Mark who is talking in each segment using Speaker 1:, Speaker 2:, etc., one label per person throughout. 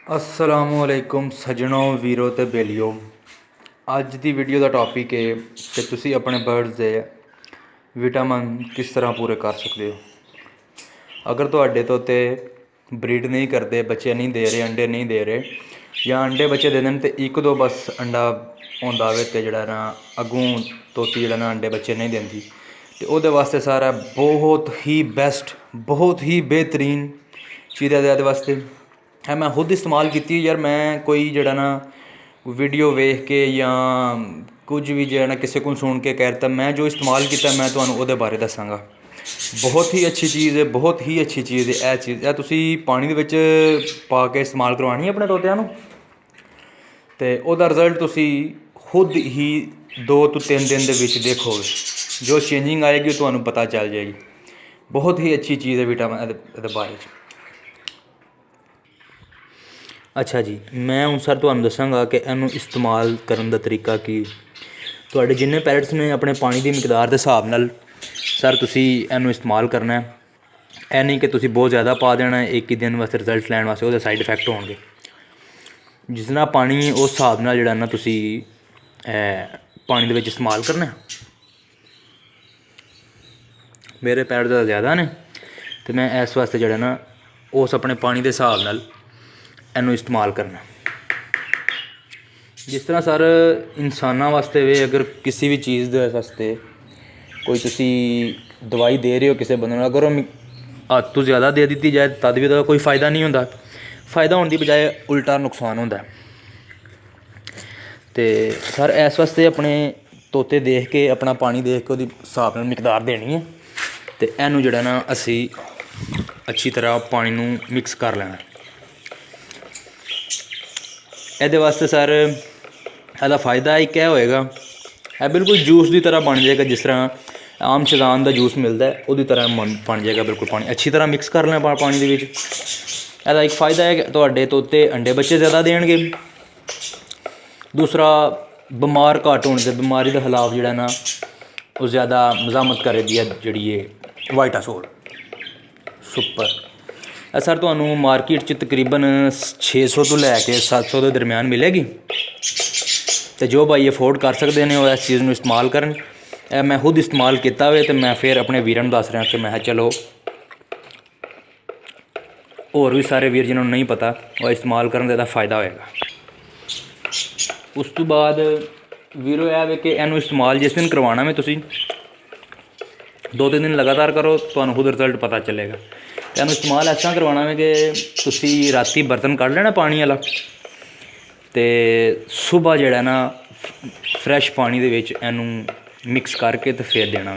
Speaker 1: असलामुअलैकुम सजनों वीरो ते बेलियो। अज की वीडियो का टॉपिक है कि तुसी अपने बर्ड्स के विटामिन किस तरह पूरे कर सकते हो। अगर तुहाडे तोते ब्रीड नहीं करते, बच्चे नहीं दे रहे, अंडे नहीं दे रहे, या अंडे बच्चे दे देन तो एक दो बस अंडा होंदा वे ते जिहड़ा ना अगों तोती जिहड़ा ना अंडे बच्चे नहीं देंदी, तो उहदे वास्ते सारा बहुत ही बेस्ट, बहुत ही बेहतरीन चीज़ है वास्ते है। मैं खुद इस्तेमाल की यार। मैं कोई जड़ा ना वीडियो वेख के या कुछ भी जो ना किसी को सुन के कहता, मैं जो इस्तेमाल किया मैं तुहानूं उहदे बारे दसांगा। बहुत ही अच्छी चीज़ है, बहुत ही अच्छी चीज़ है। यह चीज़ तुसी पानी दे विच पा के इस्तेमाल करवानी है अपने तोतियां नूं, ते उहदा रिजल्ट तुसी खुद ही 2 तो 3 दिन दे विच देखोगे। जो चेंजिंग आएगी वो तुहानूं पता चल जाएगी। बहुत ही अच्छी चीज़ है विटामिन दे बारे च। अच्छा जी, मैं हूँ सर तुहानूं दसांगा कि इनू इस्तेमाल करने का तरीका की। तुहाडे जिन्ने पैरट्स ने अपने पानी की मिकदार के हिसाब नाल सर तुसी इनू इस्तेमाल करना है। यह नहीं कि तुसी बहुत ज़्यादा पा देना है एक ही दिन वास्ते रिजल्ट लैण वास्ते, वो साइड इफेक्ट होंगे। जितना पानी उस हिसाब नाल जिहड़ा ना तुसी पानी दे विच इस्तेमाल करना है। मेरे पैरट ज़्यादा ने तो मैं इस वास्ते जिहड़ा ना उस अपने पानी के हिसाब नाल इनू इस्तेमाल करना। जिस तरह सर इंसाना वास्ते वे, अगर किसी भी चीज़ दे वास्ते कोई तुसी दवाई दे रहे हो किसी बंदे नूं, अगर वो हद तो ज़्यादा दे दी जाए तद भी कोई फ़ायदा नहीं होंदा। फ़ायदा होने की बजाय उल्टा नुकसान होंदा है। तो सर इस वास्ते अपने तोते देख के, अपना पानी देख के उसदी हिसाब नाल मिकदार देनी है। तो इनू जिहड़ा ना असी अच्छी तरह पानी नूं मिक्स कर लेना। ਇਹਦੇ वास्ते सर ਇਹਦਾ फ़ायदा एक क्या होएगा, यह बिल्कुल जूस की तरह बन जाएगा। जिस तरह आम शदान का जूस मिलता है उसी तरह बन जाएगा। बिल्कुल पानी अच्छी तरह मिक्स कर लेना पानी के विच। ਇਹਦਾ एक फ़ायदा है कि तुहाडे तोते अंडे बच्चे ज़्यादा देणगे। दूसरा, बीमार घट होने से, बीमारी के खिलाफ जिहड़ा ना वो ज़्यादा मज़ामत करेगी है जिहड़ी है वाइटासोल सुपर। सर तुहानूं मार्केट च तकरीबन 600 तो लैके 700 के दरम्यान मिलेगी। तो जो भाई अफोर्ड कर सकते हैं वो इस चीज़ में इस्तेमाल करन। मैं खुद इस्तेमाल किया हुए तो मैं फिर अपने वीरां नूं दस रहा कि मैं चलो होर भी सारे वीर जिन्होंने नहीं पता वो इस्तेमाल करन दा फ़ायदा होएगा। उस तो बाद वीरो यह वे कि इनू इस्तेमाल जिस दिन करवाना में तुसी 2-3 दिन लगातार करो, तुहानूं खुद रिजल्ट पता चलेगा। इनू इस्तेमाल इस तरह करवाना है कि तुसी राती बर्तन कढ़ लेना पानी वाला, तो सुबह जिहड़ा ना फ्रैश पानी दे विच इनू मिक्स करके तो फिर देना।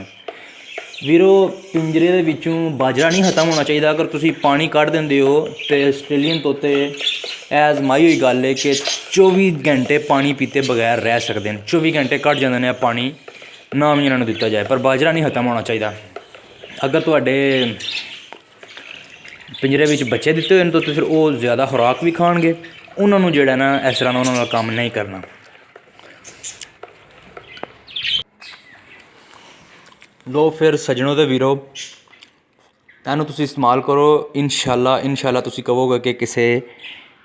Speaker 1: वीरो पिंजरे दे विचों बाजरा नहीं खत्म होना चाहिए। अगर तुसी पानी कढ़ देंदे हो तो आस्ट्रेलियन तोते आजमाई हुई गल है कि 24 घंटे पानी पीते बगैर रह सकते हैं। 24 घंटे कट जाते हैं पानी ना भी इन्होंने दिता जाए, पर बाजरा नहीं खत्म होना चाहिए। अगर तुहाडे पिंजरे विच बच्चे दिते हुए तो फिर वो ज़्यादा खुराक भी खाएंगे, उन्होंने जिहड़ा ना इस तरह उन्होंने काम नहीं करना। लो फिर सजनों ते वीरो, इनू तुसी इस्तेमाल करो। इंशाअल्लाह तुसी कहोगे कि किसी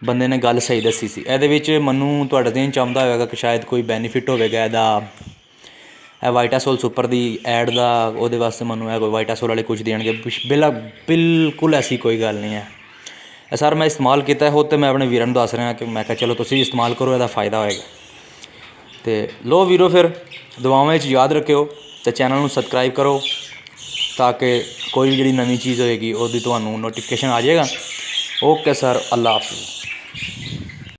Speaker 1: बंदे ने गल सही दसी सी। ਇਹਦੇ ਵਿੱਚ ਮੈਨੂੰ ਤੁਹਾਡਾ ਦਿਨ ਚਾਹੁੰਦਾ ਹੋਵੇਗਾ कि शायद कोई बेनीफिट होवेगा ਇਹਦਾ वाइटासोल सुपर की ऐड का। ਉਹਦੇ वास्ते ਮੈਨੂੰ कोई वाइटासोल वाले कुछ देंगे, बिल्कुल ऐसी कोई गल नहीं है। सर मैं इस्तेमाल किया हो तो मैं अपने वीरों को दस रहा कि मैं चलो तुसी इस्तेमाल करो, ਇਹਦਾ फ़ायदा होएगा। तो लो वीरो फिर दुआवां याद रखियो, तो चैनल को सबसक्राइब करो ताकि कोई भी जी नवी चीज़ होएगी उसकी तुहानूं नोटिफिकेशन आ जाएगा। ओके सर, अल्लाह हाफिज़।